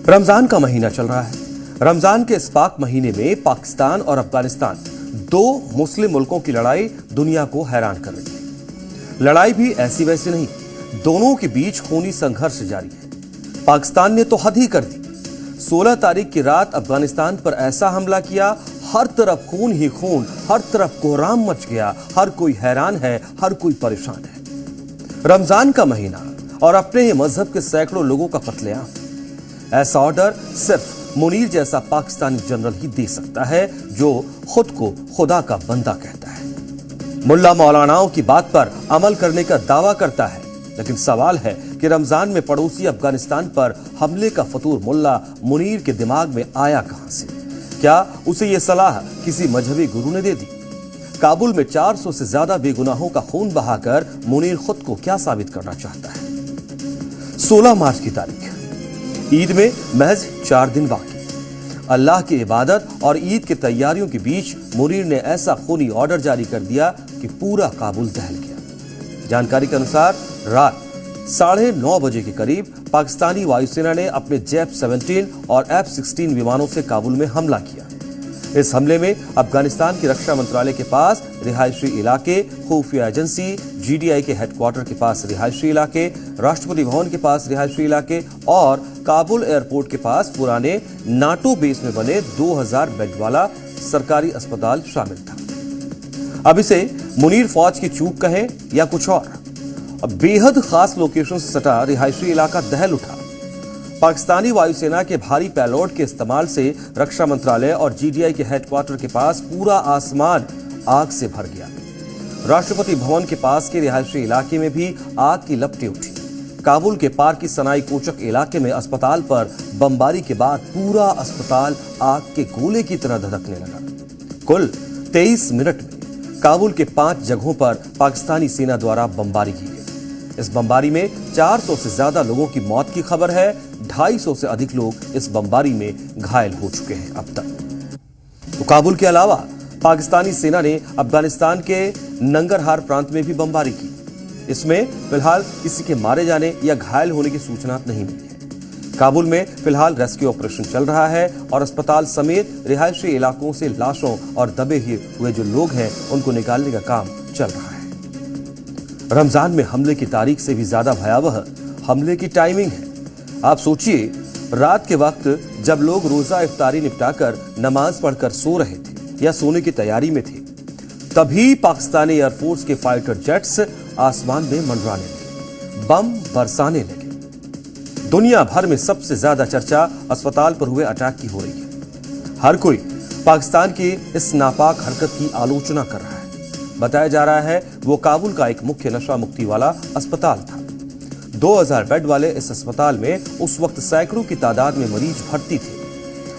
रमजान का महीना चल रहा है। रमजान के इस पाक महीने में पाकिस्तान और अफगानिस्तान, दो मुस्लिम मुल्कों की लड़ाई दुनिया को हैरान कर रही है। लड़ाई भी ऐसी वैसी नहीं, दोनों के बीच खूनी संघर्ष जारी है। पाकिस्तान ने तो हद ही कर दी। 16 तारीख की रात अफगानिस्तान पर ऐसा हमला किया, हर तरफ खून ही खून, हर तरफ कोहराम मच गया। हर कोई हैरान है, हर कोई परेशान है। रमजान का महीना और अपने ही मजहब के सैकड़ों लोगों का कत्लेआम। ऐसा ऑर्डर सिर्फ मुनीर जैसा पाकिस्तानी जनरल ही दे सकता है, जो खुद को खुदा का बंदा कहता है। मुल्ला मौलानाओं की बात पर अमल करने का दावा करता है, लेकिन सवाल है कि रमजान में पड़ोसी अफगानिस्तान पर हमले का फतूर मुल्ला मुनीर के दिमाग में आया कहां से? क्या उसे यह सलाह किसी मजहबी गुरु ने दे दी? काबुल में 400 से ज्यादा बेगुनाहों का खून बहाकर मुनीर खुद को क्या साबित करना चाहता है? 16 मार्च की तारीख, ईद में महज 4 दिन बाकी। अल्लाह की इबादत और ईद की तैयारियों के बीच मुनीर ने ऐसा खूनी ऑर्डर जारी कर दिया कि पूरा काबुल दहल गया। जानकारी के अनुसार रात 9:30 बजे के करीब पाकिस्तानी वायुसेना ने अपने जैप-17 और F-16 विमानों से काबुल में हमला किया। इस हमले में अफगानिस्तान की रक्षा मंत्रालय के पास रिहायशी इलाके, खुफिया एजेंसी, GDI के हेडक्वार्टर के पास रिहायशी इलाके, राष्ट्रपति भवन के पास रिहायशी इलाके और काबुल एयरपोर्ट के पास पुराने नाटो बेस में बने 2000 बेड वाला सरकारी अस्पताल शामिल था। अब इसे मुनीर फौज की चूक कहें या कुछ और, अब बेहद खास लोकेशन से सटा रिहायशी इलाका दहल उठा। पाकिस्तानी वायुसेना के भारी पेलोड के इस्तेमाल से रक्षा मंत्रालय और GDI के हेडक्वार्टर के पास पूरा आसमान आग से भर गया। राष्ट्रपति भवन के पास के रिहायशी इलाके में भी आग की लपटें उठी। काबुल के पार की सनाई कोचक इलाके में अस्पताल पर बमबारी के बाद पूरा अस्पताल आग के गोले की तरह धधकने लगा। कुल 23 मिनट में काबुल के 5 जगहों पर पाकिस्तानी सेना द्वारा बमबारी की गई। इस बमबारी में 400 से ज्यादा लोगों की मौत की खबर है। 250 से अधिक लोग इस बमबारी में घायल हो चुके हैं अब तक। तो काबुल के अलावा पाकिस्तानी सेना ने अफगानिस्तान के नंगरहार प्रांत में भी बमबारी की। इसमें फिलहाल किसी के मारे जाने या घायल होने की सूचना नहीं मिली है। काबुल में फिलहाल रेस्क्यू ऑपरेशन चल रहा है और अस्पताल समेत रिहायशी इलाकों से लाशों और दबे हुए जो लोग हैं उनको निकालने का काम चल रहा है। रमजान में हमले की तारीख से भी ज्यादा भयावह हमले की टाइमिंग है। आप सोचिए, रात के वक्त जब लोग रोजा इफ्तारी निपटाकर नमाज पढ़कर सो रहे थे या सोने की तैयारी में थे, तभी पाकिस्तानी एयरफोर्स के फाइटर जेट्स आसमान में मंडराने लगे, बम बरसाने लगे। दुनिया भर में सबसे ज्यादा चर्चा अस्पताल पर हुए अटैक की हो रही है। हर कोई पाकिस्तान की इस नापाक हरकत की आलोचना कर रहा है। बताया जा रहा है वो काबुल का एक मुख्य नशा मुक्ति वाला अस्पताल था। 2000 बेड वाले इस अस्पताल में उस वक्त सैकड़ों की तादाद में मरीज भर्ती थे।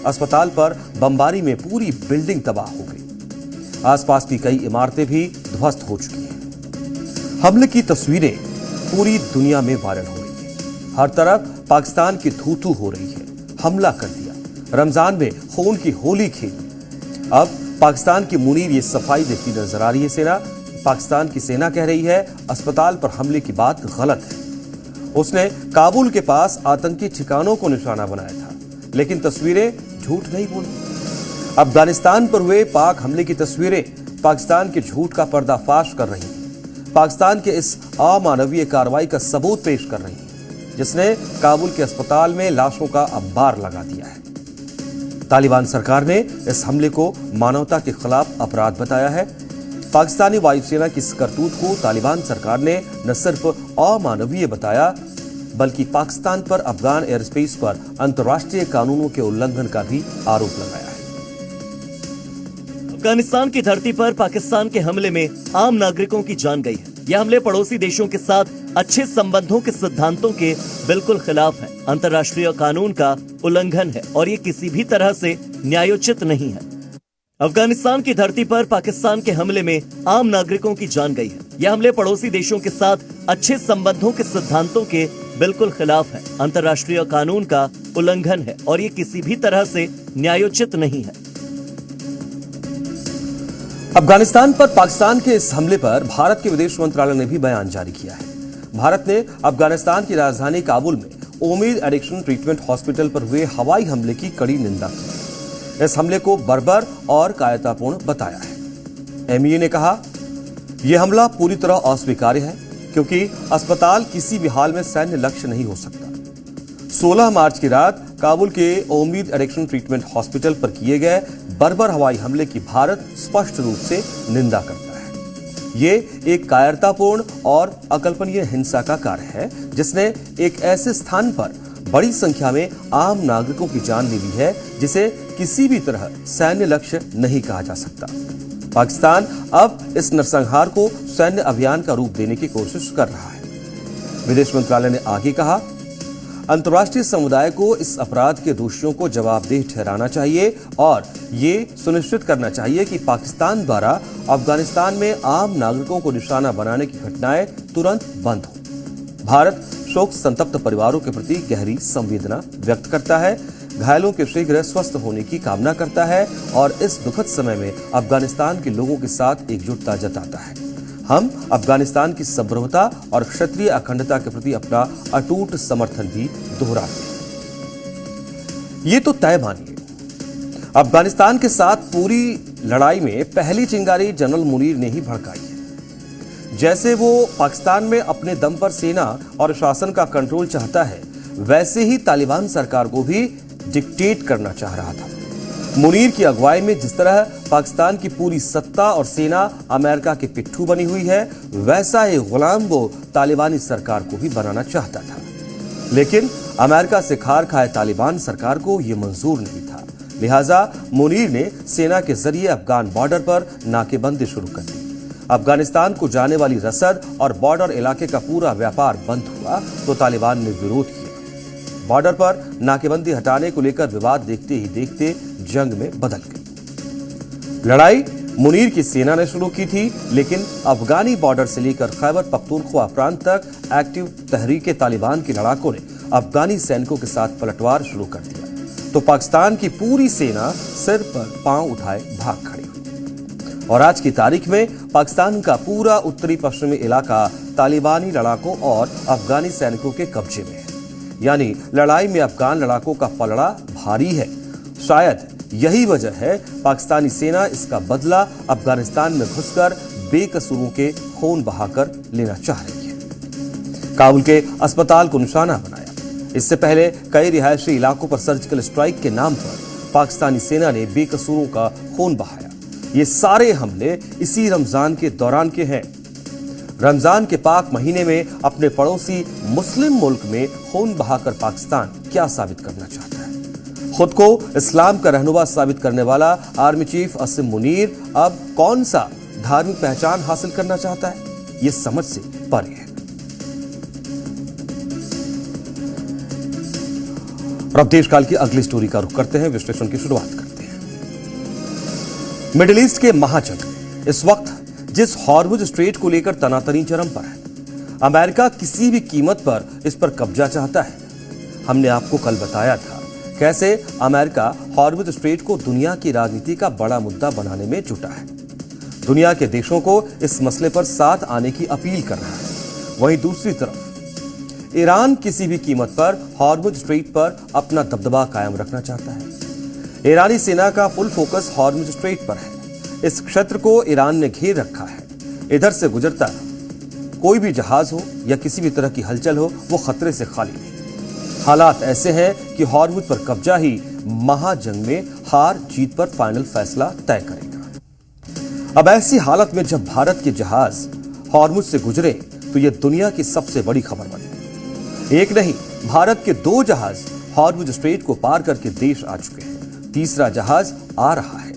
अस्पताल पर बमबारी में पूरी बिल्डिंग तबाह हो गई। आसपास की कई इमारतें भी ध्वस्त हो चुकी हैं। हमले की तस्वीरें पूरी दुनिया में वायरल हो रही है। हर तरफ पाकिस्तान की थू-थू हो रही है। हमला कर दिया, रमजान में खून की होली खेली। अब पाकिस्तान की मुनीर ये सफाई देती नजर आ रही है। सेना, पाकिस्तान की सेना कह रही है अस्पताल पर हमले की बात गलत है। उसने काबुल के पास आतंकी ठिकानों को निशाना बनाया था, लेकिन तस्वीरें झूठ नहीं बोली। अफगानिस्तान पर हुए पाक हमले की तस्वीरें पाकिस्तान के झूठ का पर्दाफाश कर रही हैं। पाकिस्तान के इस अमानवीय कार्रवाई का सबूत पेश कर रही हैं, जिसने काबुल के अस्पताल में लाशों का अंबार लगा दिया है। तालिबान सरकार ने इस हमले को मानवता के खिलाफ अपराध बताया है। पाकिस्तानी वायुसेना की इस करतूत को तालिबान सरकार ने न सिर्फ अमानवीय बताया, बल्कि पाकिस्तान पर अफगान एयर स्पेस पर अंतर्राष्ट्रीय कानूनों के उल्लंघन का भी आरोप लगाया है। अफगानिस्तान की धरती पर पाकिस्तान के हमले में आम नागरिकों की जान गई है। यह हमले पड़ोसी देशों के साथ अच्छे संबंधों के सिद्धांतों के बिल्कुल खिलाफ है, अंतर्राष्ट्रीय कानून का उल्लंघन है और ये किसी भी तरह से न्यायोचित नहीं है। अफगानिस्तान की धरती पर पाकिस्तान के हमले में आम नागरिकों की जान गई है। यह हमले पड़ोसी देशों के साथ अच्छे संबंधों के सिद्धांतों के बिल्कुल खिलाफ है, अंतर्राष्ट्रीय कानून का उल्लंघन है और ये किसी भी तरह से न्यायोचित नहीं है। अफगानिस्तान पर पाकिस्तान के इस हमले पर भारत के विदेश मंत्रालय ने भी बयान जारी किया है। भारत ने अफगानिस्तान की राजधानी काबुल में उम्मीद एडिक्शन ट्रीटमेंट हॉस्पिटल पर हुए हवाई हमले की कड़ी निंदा की। इस हमले को बर्बर और कायरतापूर्ण बताया है। एमईए ने कहा, यह हमला पूरी तरह अस्वीकार्य है क्योंकि अस्पताल किसी भी हाल में सैन्य लक्ष्य नहीं हो सकता। 16 मार्च की रात काबुल के उम्मीद एडिक्शन ट्रीटमेंट हॉस्पिटल पर किए गए बर्बर हवाई हमले की भारत स्पष्ट रूप से निंदा करता है। ये एक कायरतापूर्ण और अकल्पनीय हिंसा का कार्य है जिसने एक ऐसे स्थान पर बड़ी संख्या में आम नागरिकों की जान ले ली है जिसे किसी भी तरह सैन्य लक्ष्य नहीं कहा जा सकता। पाकिस्तान अब इस नरसंहार को सैन्य अभियान का रूप देने की कोशिश कर रहा है। विदेश मंत्रालय ने आगे कहा, अंतर्राष्ट्रीय समुदाय को इस अपराध के दोषियों को जवाबदेह ठहराना चाहिए और ये सुनिश्चित करना चाहिए कि पाकिस्तान द्वारा अफगानिस्तान में आम नागरिकों को निशाना बनाने की घटनाएं तुरंत बंद हो। भारत शोक संतप्त परिवारों के प्रति गहरी संवेदना व्यक्त करता है, घायलों के शीघ्र स्वस्थ होने की कामना करता है और इस दुखद समय में अफगानिस्तान के लोगों के साथ एकजुटता जताता है। हम अफगानिस्तान की सार्वभौमता और क्षेत्रीय अखंडता के प्रति अपना अटूट समर्थन भी दोहराते हैं। ये तो तय मानिए, अफगानिस्तान के साथ पूरी लड़ाई में पहली चिंगारी जनरल मुनीर ने ही भड़काई है। जैसे वो पाकिस्तान में अपने दम पर सेना और शासन का कंट्रोल चाहता है, वैसे ही तालिबान सरकार को भी डिक्टेट करना चाह रहा था। मुनीर की अगुवाई में जिस तरह पाकिस्तान की पूरी सत्ता और सेना अमेरिका के पिट्ठू बनी हुई है, वैसा ही गुलाम वो तालिबानी सरकार को भी बनाना चाहता था। लेकिन अमेरिका से खार खाए तालिबान सरकार को यह मंजूर नहीं था। लिहाजा मुनीर ने सेना के जरिए अफगान बॉर्डर पर नाकेबंदी शुरू कर दी। अफगानिस्तान को जाने वाली रसद और बॉर्डर इलाके का पूरा व्यापार बंद हुआ तो तालिबान ने विरोध किया। बॉर्डर पर नाकेबंदी हटाने को लेकर विवाद देखते ही देखते जंग में बदल गई। लड़ाई मुनीर की सेना ने शुरू की थी, लेकिन अफगानी बॉर्डर से लेकर खैबर पख्तूनख्वा प्रांत तक एक्टिव तहरीके तालिबान के लड़ाकों ने अफगानी सैनिकों के साथ पलटवार शुरू कर दिया तो पाकिस्तान की पूरी सेना सिर पर पांव उठाए भाग खड़ी हुई। और आज की तारीख में पाकिस्तान का पूरा उत्तरी पश्चिमी इलाका तालिबानी लड़ाकों और अफगानी सैनिकों के कब्जे में है। यानी लड़ाई में अफगान लड़ाकों का पलड़ा भारी है। शायद यही वजह है पाकिस्तानी सेना इसका बदला अफगानिस्तान में घुसकर बेकसूरों के खून बहाकर लेना चाह रही है। काबुल के अस्पताल को निशाना बनाया। इससे पहले कई रिहायशी इलाकों पर सर्जिकल स्ट्राइक के नाम पर पाकिस्तानी सेना ने बेकसूरों का खून बहाया। ये सारे हमले इसी रमजान के दौरान के हैं। रमजान के पाक महीने में अपने पड़ोसी मुस्लिम मुल्क में खून बहाकर पाकिस्तान क्या साबित करना चाहता है? खुद को इस्लाम का रहनुमा साबित करने वाला आर्मी चीफ असीम मुनीर अब कौन सा धार्मिक पहचान हासिल करना चाहता है? ये समझ से परे है। और अब देशकाल की अगली स्टोरी का रुख करते हैं, विश्लेषण की शुरुआत करते हैं। मिडिल ईस्ट के महाजंग इस वक्त जिस हॉर्मुज स्ट्रेट को लेकर तनातनी चरम पर है, अमेरिका किसी भी कीमत पर इस पर कब्जा चाहता है। हमने आपको कल बताया था कैसे अमेरिका हॉर्मुज स्ट्रेट को दुनिया की राजनीति का बड़ा मुद्दा बनाने में जुटा है। दुनिया के देशों को इस मसले पर साथ आने की अपील कर रहा है। वहीं दूसरी तरफ ईरान किसी भी कीमत पर हॉर्मुज स्ट्रेट पर अपना दबदबा कायम रखना चाहता है। ईरानी सेना का फुल फोकस हॉर्मुज स्ट्रेट पर है। इस क्षेत्र को ईरान ने घेर रखा है। इधर से गुजरता कोई भी जहाज हो या किसी भी तरह की हलचल हो, वो खतरे से खाली नहीं। हालात ऐसे हैं कि हॉर्मुज पर कब्जा ही महाजंग में हार जीत पर फाइनल फैसला तय करेगा। अब ऐसी हालत में जब भारत के जहाज हॉर्मुज से गुजरे तो यह दुनिया की सबसे बड़ी खबर बनी। एक नहीं, भारत के 2 जहाज हॉर्मुज स्ट्रेट को पार करके देश आ चुके हैं। तीसरा जहाज आ रहा है।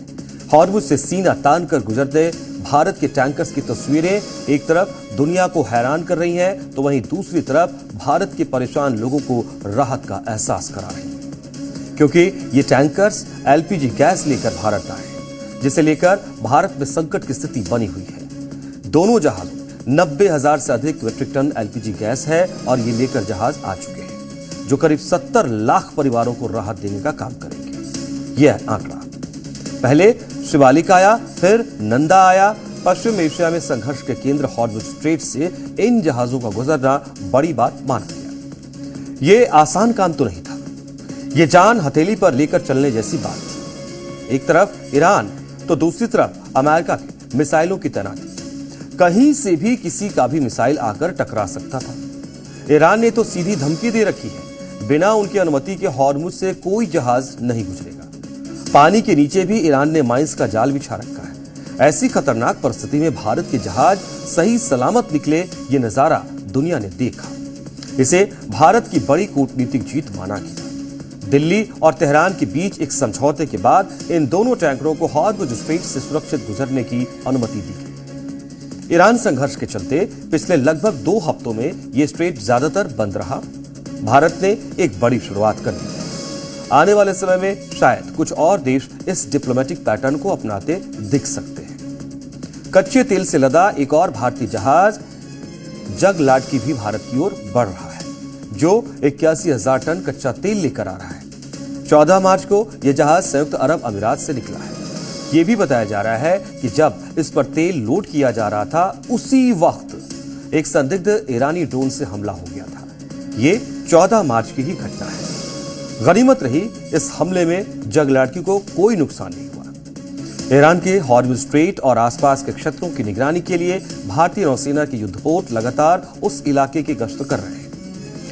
हॉर्मुज से सीना तान कर गुजरते भारत के टैंकर्स की तस्वीरें एक तरफ दुनिया को हैरान कर रही हैं, तो वहीं दूसरी तरफ भारत के परेशान लोगों को राहत का एहसास करा रही हैं। क्योंकि ये टैंकर्स एलपीजी गैस लेकर भारत आए हैं, जिसे लेकर भारत में संकट की स्थिति बनी हुई है। दोनों जहाजों 90,000 से अधिक मीट्रिक टन एलपीजी गैस है और ये लेकर जहाज आ चुके हैं, जो करीब 70 लाख परिवारों को राहत देने का काम करेंगे। यह आंकड़ा पहले शिवालिक आया, फिर नंदा आया। पश्चिम एशिया में संघर्ष के केंद्र हॉर्मुज स्ट्रेट से इन जहाजों का गुजरना बड़ी बात माना गया। ये आसान काम तो नहीं था, ये जान हथेली पर लेकर चलने जैसी बात थी। एक तरफ ईरान तो दूसरी तरफ अमेरिका की मिसाइलों की तैनाती। कहीं से भी किसी का भी मिसाइल आकर टकरा सकता था। ईरान ने तो सीधी धमकी दे रखी है, बिना उनकी अनुमति के हॉर्मुज से कोई जहाज नहीं गुजरेगा। पानी के नीचे भी ईरान ने माइंस का जाल बिछा रखा है। ऐसी खतरनाक परिस्थिति में भारत के जहाज सही सलामत निकले, ये नजारा दुनिया ने देखा। इसे भारत की बड़ी कूटनीतिक जीत माना गया। दिल्ली और तेहरान के बीच एक समझौते के बाद इन दोनों टैंकरों को हॉर्मुज स्ट्रेट से सुरक्षित गुजरने की अनुमति दी गई। ईरान संघर्ष के चलते पिछले लगभग 2 हफ्तों में यह स्ट्रेट ज्यादातर बंद रहा। भारत ने एक बड़ी शुरुआत कर दी। आने वाले समय में शायद कुछ और देश इस डिप्लोमेटिक पैटर्न को अपनाते दिख सकते हैं। कच्चे तेल से लदा एक और भारतीय जहाज जगलाडकी भी भारत की ओर बढ़ रहा है, जो 81,000 टन कच्चा तेल लेकर आ रहा है। 14 मार्च को यह जहाज संयुक्त अरब अमीरात से निकला है। यह भी बताया जा रहा है कि जब इस पर तेल लोड किया जा रहा था, उसी वक्त एक संदिग्ध ईरानी ड्रोन से हमला हो गया था। यह 14 मार्च की ही घटना है। गनीमत रही, इस हमले में जगलाडकी को कोई नुकसान नहीं हुआ। ईरान के हॉर्मुज स्ट्रेट और आसपास के क्षेत्रों की निगरानी के लिए भारतीय नौसेना के युद्धपोत लगातार उस इलाके की गश्त कर रहे हैं।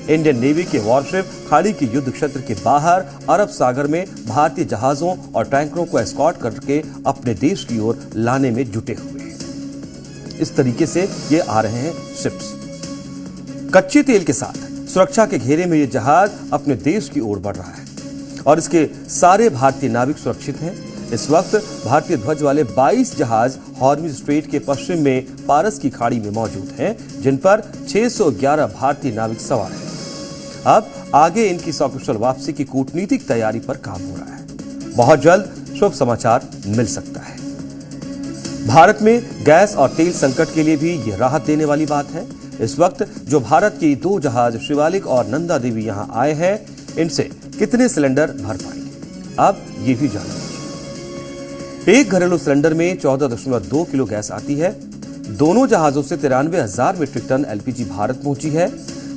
इंडियन नेवी के वॉरशिप खाड़ी के युद्ध क्षेत्र के बाहर अरब सागर में भारतीय जहाजों और टैंकरों को एस्कॉर्ट करके अपने देश की ओर लाने में जुटे हुए हैं। इस तरीके से ये आ रहे हैं शिप्स। कच्चे तेल के साथ सुरक्षा के घेरे में ये जहाज अपने देश की ओर बढ़ रहा है और इसके सारे भारतीय नाविक सुरक्षित हैं। इस वक्त भारतीय ध्वज वाले 22 जहाज हॉर्मुज स्ट्रेट के पश्चिम में पारस की खाड़ी में मौजूद हैं, जिन पर 611 भारतीय नाविक सवार हैं। अब आगे इनकी सकुशल वापसी की कूटनीतिक तैयारी पर काम हो रहा है। बहुत जल्द शुभ समाचार मिल सकता है। भारत में गैस और तेल संकट के लिए भी यह राहत देने वाली बात है। इस वक्त जो भारत की 2 जहाज शिवालिक और नंदा देवी यहां आए हैं, इनसे कितने सिलेंडर भर पाएंगे, अब ये भी जाना। एक घरेलू सिलेंडर में 14.2 किलो गैस आती है। दोनों जहाजों से 93,000 मीट्रिक टन एलपीजी भारत पहुंची है।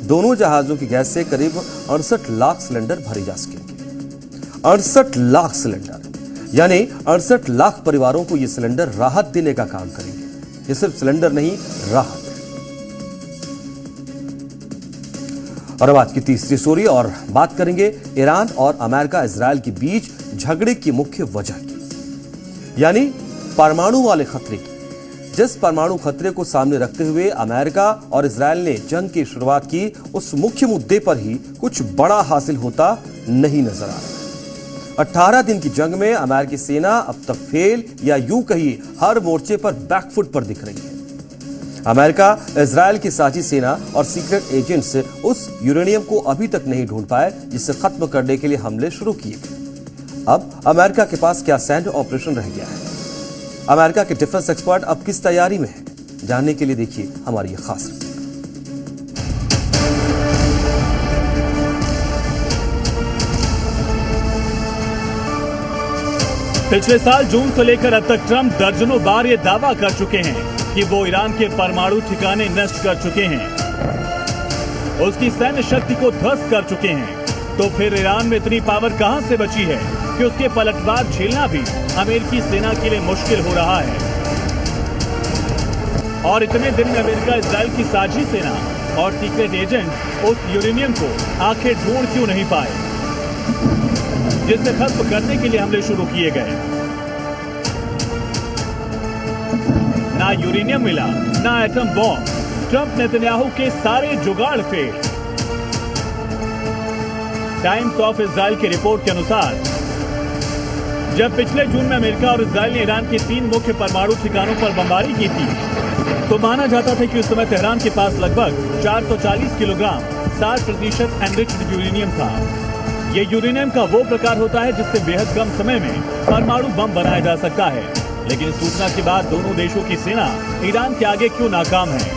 दोनों जहाजों की गैस से करीब 68 लाख सिलेंडर भरे जा सकेंगे। 68 लाख सिलेंडर, यानी 68 लाख परिवारों को यह सिलेंडर राहत देने का काम करेंगे। ये सिर्फ सिलेंडर नहीं, राहत। और अब आज की तीसरी स्टोरी, और बात करेंगे ईरान और अमेरिका इजराइल के बीच झगड़े की मुख्य वजह की, यानी परमाणु वाले खतरे की। जिस परमाणु खतरे को सामने रखते हुए अमेरिका और इजराइल ने जंग की शुरुआत की, उस मुख्य मुद्दे पर ही कुछ बड़ा हासिल होता नहीं नजर आ रहा। 18 दिन की जंग में अमेरिकी सेना अब तक फेल, या यूं कहिए हर मोर्चे पर बैकफुट पर दिख रही है। अमेरिका, इजराइल की साझी सेना और सीक्रेट एजेंट्स उस यूरेनियम को अभी तक नहीं ढूंढ पाए जिसे खत्म करने के लिए हमले शुरू किए गए। अब अमेरिका के पास क्या सैन्य ऑपरेशन रह गया है? अमेरिका के डिफेंस एक्सपर्ट अब किस तैयारी में है? जानने के लिए देखिए हमारी ये खास रिपोर्ट। पिछले साल जून से लेकर अब तक ट्रंप दर्जनों बार ये दावा कर चुके हैं कि वो ईरान के परमाणु ठिकाने नष्ट कर चुके हैं, उसकी सैन्य शक्ति को ध्वस्त कर चुके हैं। तो फिर ईरान में इतनी पावर कहां से बची है कि उसके पलटवार झेलना भी अमेरिकी सेना के लिए मुश्किल हो रहा है। और इतने दिन में अमेरिका इजराइल की साझी सेना और सीक्रेट एजेंट्स उस यूरेनियम को आखिर ढूंढ क्यों नहीं पाए जिसे खत्म करने के लिए हमले शुरू किए गए। ना यूरेनियम मिला, ना एटम बॉम्ब। ट्रंप नेतन्याहू के सारे जुगाड़ फेल। टाइम्स ऑफ इजराइल की रिपोर्ट के अनुसार जब पिछले जून में अमेरिका और इजराइल ने ईरान के 3 मुख्य परमाणु ठिकानों पर बमबारी की थी, तो माना जाता था कि उस समय तेहरान के पास लगभग 440 किलोग्राम 60% एनरिच्ड यूरेनियम था। यह यूरेनियम का वो प्रकार होता है जिससे बेहद कम समय में परमाणु बम बनाया जा सकता है। लेकिन सूचना के बाद दोनों देशों की सेना ईरान के आगे क्यों नाकाम है?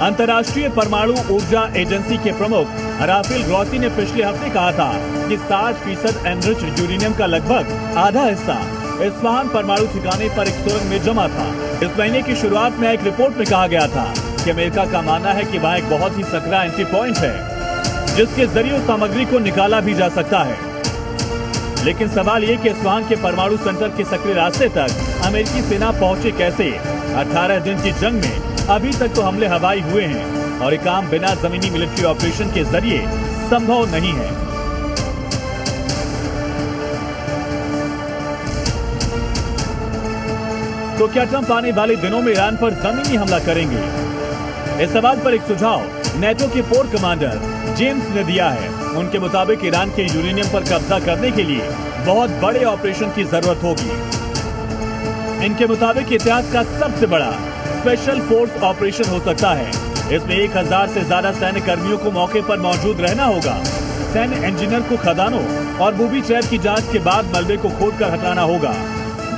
अंतर्राष्ट्रीय परमाणु ऊर्जा एजेंसी के प्रमुख राफेल ग्रॉसी ने पिछले हफ्ते कहा था कि 60% एनरिच्ड यूरेनियम का लगभग आधा हिस्सा इस्फहान परमाणु ठिकाने पर एक सुरंग में जमा था। इस महीने की शुरुआत में एक रिपोर्ट में कहा गया था कि अमेरिका का मानना है कि वहां एक बहुत ही सकरा एंट्री पॉइंट है जिसके जरिए उस सामग्री को निकाला भी जा सकता है। लेकिन सवाल ये कि इस्फहान के परमाणु सेंटर के सक्रिय रास्ते तक अमेरिकी सेना पहुंचे कैसे? 18 दिन की जंग में अभी तक तो हमले हवाई हुए हैं और ये काम बिना जमीनी मिलिट्री ऑपरेशन के जरिए संभव नहीं है। तो क्या ट्रंप आने वाले दिनों में ईरान पर जमीनी हमला करेंगे? इस सवाल पर एक सुझाव नेटो के कोर कमांडर जेम्स ने दिया है। उनके मुताबिक ईरान के यूरेनियम पर कब्जा करने के लिए बहुत बड़े ऑपरेशन की जरूरत होगी। इनके मुताबिक इतिहास का सबसे बड़ा स्पेशल फोर्स ऑपरेशन हो सकता है। इसमें 1000 से ज्यादा सैन्य कर्मियों को मौके पर मौजूद रहना होगा। सैन्य इंजीनियर को खदानों और बूबी ट्रैप की जांच के बाद मलबे को खोदकर हटाना होगा।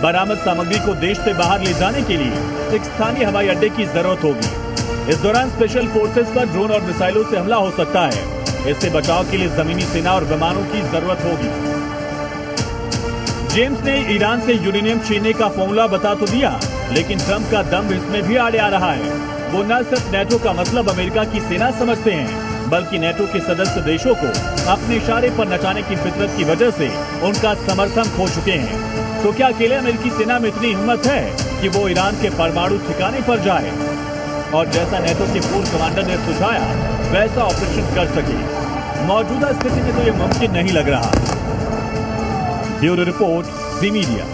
बरामद सामग्री को देश से बाहर ले जाने के लिए एक स्थानीय हवाई अड्डे की जरूरत होगी। इस दौरान स्पेशल फोर्सेस पर ड्रोन और मिसाइलों से हमला हो सकता है। इससे बचाव के लिए जमीनी सेना और विमानों की जरूरत होगी। जेम्स ने ईरान से यूरेनियम छीनने का फॉर्मूला बता तो दिया, लेकिन ट्रंप का दम इसमें भी आड़े आ रहा है। वो न सिर्फ नेटो का मतलब अमेरिका की सेना समझते हैं, बल्कि नेटो के सदस्य देशों को अपने इशारे पर नचाने की फितरत की वजह से उनका समर्थन खो चुके हैं। तो क्या अकेले अमेरिकी सेना में इतनी हिम्मत है कि वो ईरान के परमाणु ठिकाने पर जाए और जैसा नेटो के पूर्व कमांडर ने सुझाया वैसा ऑपरेशन कर सके? मौजूदा स्थिति में तो ये मुमकिन नहीं लग रहा। ब्यूरो रिपोर्ट, जी मीडिया।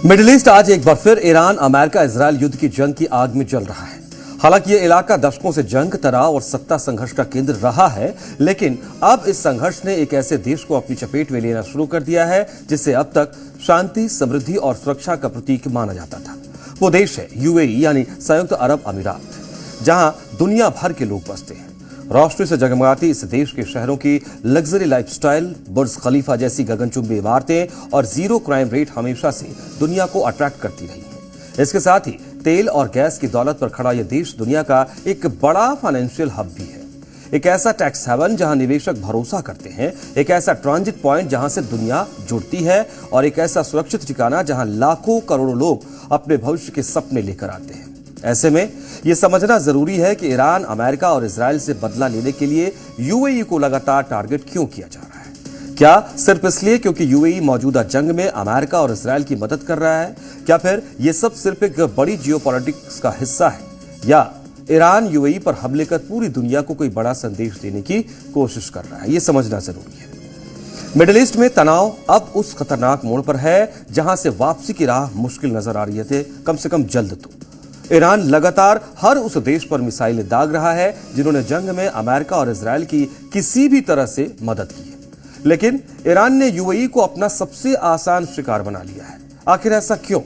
मिडिल ईस्ट आज एक बार फिर ईरान अमेरिका इजरायल युद्ध की जंग की आग में जल रहा है। हालांकि यह इलाका दशकों से जंग, तनाव और सत्ता संघर्ष का केंद्र रहा है, लेकिन अब इस संघर्ष ने एक ऐसे देश को अपनी चपेट में लेना शुरू कर दिया है जिसे अब तक शांति, समृद्धि और सुरक्षा का प्रतीक माना जाता था। वो देश है यूएई यानी संयुक्त अरब अमीरात, जहां दुनिया भर के लोग बसते हैं। रोशनी से जगमगाती इस देश के शहरों की लग्जरी लाइफस्टाइल, बुर्ज खलीफा जैसी गगनचुंबी इमारतें और जीरो क्राइम रेट हमेशा से दुनिया को अट्रैक्ट करती रही है। इसके साथ ही तेल और गैस की दौलत पर खड़ा यह देश दुनिया का एक बड़ा फाइनेंशियल हब भी है। एक ऐसा टैक्स हेवन जहां निवेशक भरोसा करते हैं, एक ऐसा ट्रांजिट पॉइंट जहां से दुनिया जुड़ती है और एक ऐसा सुरक्षित ठिकाना जहां लाखों करोड़ों लोग अपने भविष्य के सपने लेकर आते हैं। ऐसे में यह समझना जरूरी है कि ईरान, अमेरिका और इजरायल से बदला लेने के लिए यूएई को लगातार टारगेट क्यों किया जा रहा है। क्या सिर्फ इसलिए क्योंकि यूएई मौजूदा जंग में अमेरिका और इजरायल की मदद कर रहा है? क्या फिर यह सब सिर्फ एक बड़ी जियोपॉलिटिक्स का हिस्सा है? या ईरान यूएई पर हमले कर पूरी दुनिया को कोई बड़ा संदेश देने की कोशिश कर रहा है? यह समझना जरूरी है। मिडिल ईस्ट में तनाव अब उस खतरनाक मोड़ पर है जहां से वापसी की राह मुश्किल नजर आ रही थी, कम से कम जल्द तो। ईरान लगातार हर उस देश पर मिसाइलें दाग रहा है जिन्होंने जंग में अमेरिका और इजरायल की किसी भी तरह से मदद की है। लेकिन ईरान ने यूएई को अपना सबसे आसान शिकार बना लिया है। आखिर ऐसा क्यों?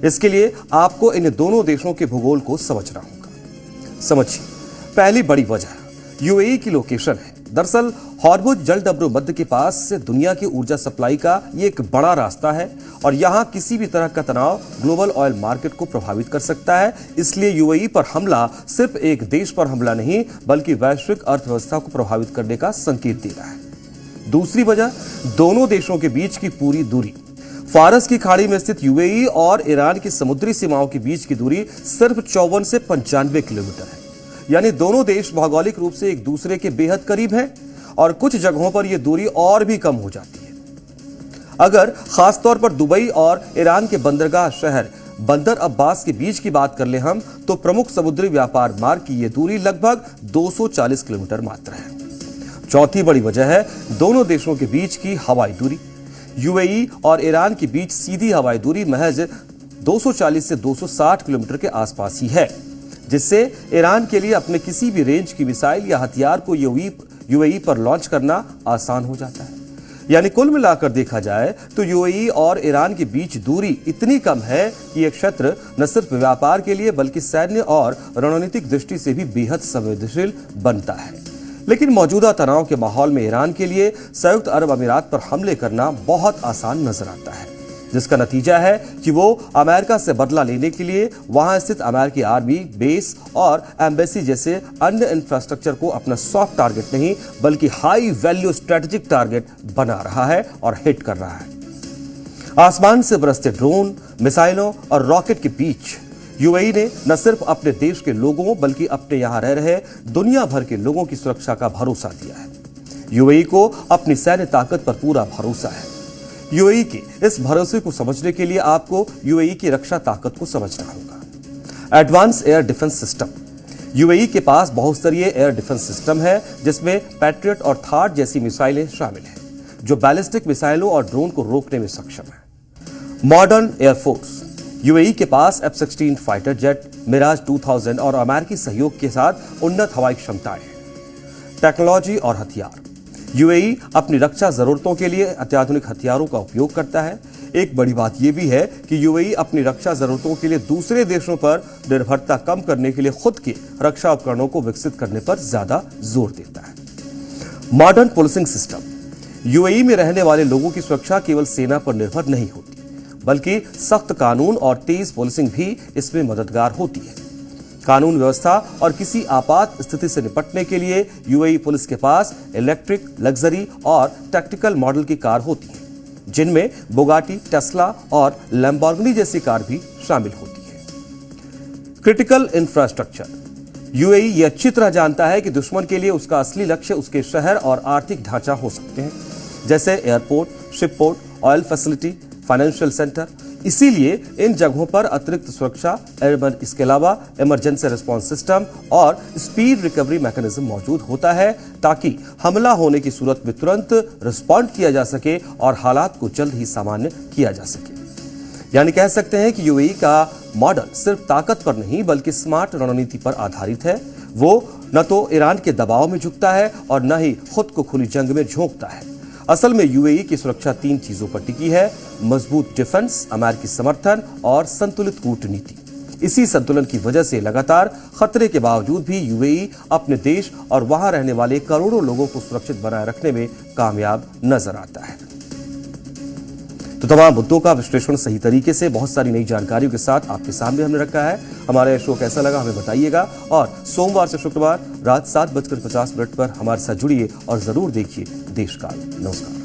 इसके लिए आपको इन दोनों देशों के भूगोल को समझना होगा। समझिए, पहली बड़ी वजह यूएई की लोकेशन है। दरअसल हॉर्मुज जलडबरू मध्य के पास से दुनिया की ऊर्जा सप्लाई का ये एक बड़ा रास्ता है और यहां किसी भी तरह का तनाव ग्लोबल ऑयल मार्केट को प्रभावित कर सकता है। इसलिए यूएई पर हमला सिर्फ एक देश पर हमला नहीं, बल्कि वैश्विक अर्थव्यवस्था को प्रभावित करने का संकेत दे रहा है। दूसरी वजह, दोनों देशों के बीच की पूरी दूरी। फारस की खाड़ी में स्थित यूएई और ईरान की समुद्री सीमाओं के बीच की दूरी सिर्फ 54 से 95 किलोमीटर है। यानी दोनों देश भौगोलिक रूप से एक दूसरे के बेहद करीब हैं और कुछ जगहों पर यह दूरी और भी कम हो जाती है। अगर खासतौर पर दुबई और ईरान के बंदरगाह शहर बंदर अब्बास के बीच की बात कर ले हम, तो प्रमुख समुद्री व्यापार मार्ग की यह दूरी लगभग 240 किलोमीटर मात्र है। चौथी बड़ी वजह है दोनों देशों के बीच की हवाई दूरी। यूएई और ईरान के बीच सीधी हवाई दूरी महज 240 से 260 किलोमीटर के आसपास ही है, जिससे ईरान के लिए अपने किसी भी रेंज की मिसाइल या हथियार को यूएई पर लॉन्च करना आसान हो जाता है। यानी कुल मिलाकर देखा जाए तो यूएई और ईरान के बीच दूरी इतनी कम है कि यह क्षेत्र न सिर्फ व्यापार के लिए बल्कि सैन्य और रणनीतिक दृष्टि से भी बेहद संवेदनशील बनता है। लेकिन मौजूदा तनाव के माहौल में ईरान के लिए संयुक्त अरब अमीरात पर हमले करना बहुत आसान नजर आता है, जिसका नतीजा है कि वो अमेरिका से बदला लेने के लिए वहां स्थित अमेरिकी आर्मी बेस और एम्बेसी जैसे अन्य इंफ्रास्ट्रक्चर को अपना सॉफ्ट टारगेट नहीं बल्कि हाई वैल्यू स्ट्रेटेजिक टारगेट बना रहा है और हिट कर रहा है। आसमान से बरसते ड्रोन, मिसाइलों और रॉकेट के बीच यूएई ने न सिर्फ अपने देश के लोगों बल्कि अपने यहां रह रहे दुनिया भर के लोगों की सुरक्षा का भरोसा दिया है। यूएई को अपनी सैन्य ताकत पर पूरा भरोसा है। यूएई के इस भरोसे को समझने के लिए आपको यूएई की रक्षा ताकत को समझना होगा। Advance air defence system. UAE के पास बहुस्तरीय एयर डिफेंस सिस्टम है जिसमें पैट्रियट और थार्ड जैसी मिसाइलें शामिल हैं जो बैलिस्टिक मिसाइलों और ड्रोन को रोकने में सक्षम है। Modern air force. यूएई के पास F-16 फाइटर जेट, मिराज 2000 और अमेरिकी सहयोग के साथ उन्नत हवाई क्षमताएं हैं। टेक्नोलॉजी और हथियार। यूएई अपनी रक्षा जरूरतों के लिए अत्याधुनिक हथियारों का उपयोग करता है। एक बड़ी बात यह भी है कि यूएई अपनी रक्षा जरूरतों के लिए दूसरे देशों पर निर्भरता कम करने के लिए खुद के रक्षा उपकरणों को विकसित करने पर ज्यादा जोर देता है। Modern policing system. यूएई में रहने वाले लोगों की सुरक्षा केवल सेना पर निर्भर नहीं होती बल्कि सख्त कानून और तेज पुलिसिंग भी इसमें मददगार होती है। कानून व्यवस्था और किसी आपात स्थिति से निपटने के लिए यूएई पुलिस के पास इलेक्ट्रिक, लग्जरी और टैक्टिकल मॉडल की कार होती हैं जिनमें बुगाटी, टेस्ला और लैम्बोर्गिनी जैसी कार भी शामिल होती है। Critical infrastructure. यूएई ये अच्छी तरह जानता है कि दुश्मन के लिए उसका असली लक्ष्य उसके शहर और आर्थिक ढांचा हो सकते हैं जैसे airport, ship port, oil facility, financial centre. इसीलिए इन जगहों पर अतिरिक्त सुरक्षा, इसके अलावा इमरजेंसी रिस्पांस सिस्टम और स्पीड रिकवरी मैकेनिज्म मौजूद होता है ताकि हमला होने की सूरत में तुरंत रिस्पॉन्ड किया जा सके और हालात को जल्द ही सामान्य किया जा सके। यानी कह सकते हैं कि यूएई का मॉडल सिर्फ ताकत पर नहीं बल्कि स्मार्ट रणनीति पर आधारित है। वो न तो ईरान के दबाव में झुकता है और न ही खुद को खुली जंग में झोंकता है। असल में यूएई की सुरक्षा 3 चीजों पर टिकी है: मजबूत डिफेंस, अमेरिकी समर्थन और संतुलित कूटनीति। इसी संतुलन की वजह से लगातार खतरे के बावजूद भी यूएई अपने देश और वहां रहने वाले करोड़ों लोगों को सुरक्षित बनाए रखने में कामयाब नजर आता है। तो तमाम मुद्दों का विश्लेषण सही तरीके से बहुत सारी नई जानकारियों के साथ आपके सामने हमने रखा है। हमारा शो कैसा लगा हमें बताइएगा और सोमवार से शुक्रवार रात 7:50 पर हमारे साथ जुड़िए और जरूर देखिए देशकाल। नमस्कार।